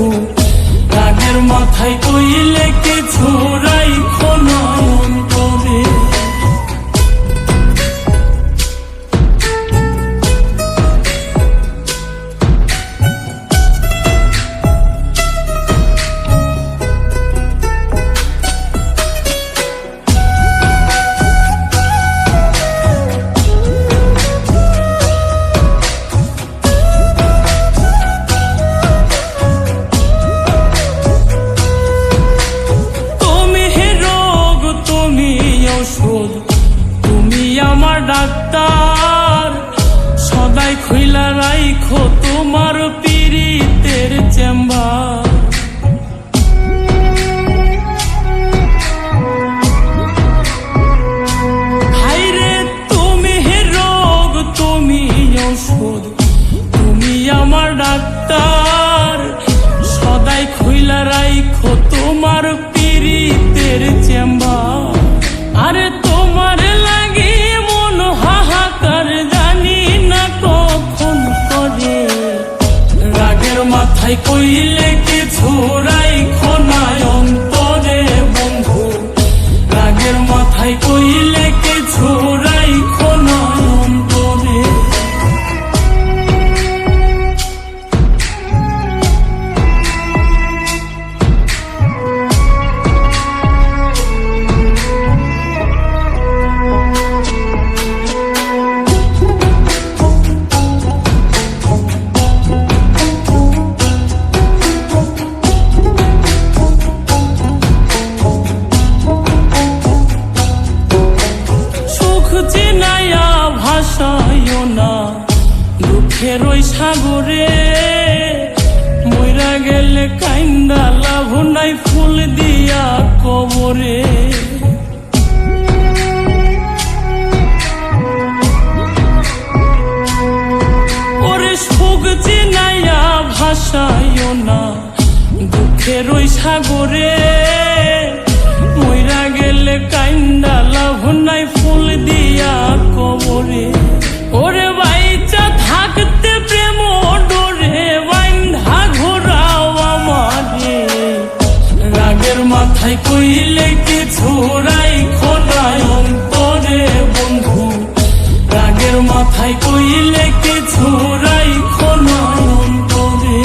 বন্ধু রাগের মাথায় কইলে কিছু রাইখো না অন্তরে। তুমি আমার ডাক্তার, সদাই খুইলা রাইখো তোমার পীড়িতের চেম্বার। হাইরে তুমি রোগ তুমি ঔষধ, তুমি আমার ডাক্তার, সদাই খুইলা রাইখো তোমার পীড়িতের চেম্বার। আরে তোমার লাগি মন হাহাকার, জানি না কখন করে। রাগের মাথায় কইলে কিছু রাইখো না অন্তরে বন্ধু, রাগের মাথায় কইলে কিছু রাইখো না অন্তরে। চিনাইয়া ভাসাইও না দুঃখের ওই সাগরে, মইরা গেলে কাইন্দা লাভ নাই ফুল দিয়া কবরে। ওরে সুখ চিনাইয়া ভাসাইও না দুঃখের ওই সাগরে, মইরা গেলে কাইন্দা লাভ নাই ফুল দিয়া কবরে। ওরে বাইচা থাকতে প্রেম ডোরে বাইন্ধা ঘোরাও আমারে। রাগের মাথায় কইলে কিছু রাইখো না অন্তরে বন্ধু, রাগের মাথায় কইলে কিছু রাইখো না অন্তরে।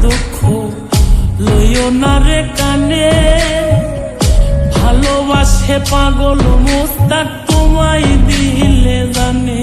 দুঃখ লইও না রে কানে, ভালোবাসে পাগল মোস্তাক তোমায় দিলে জানে।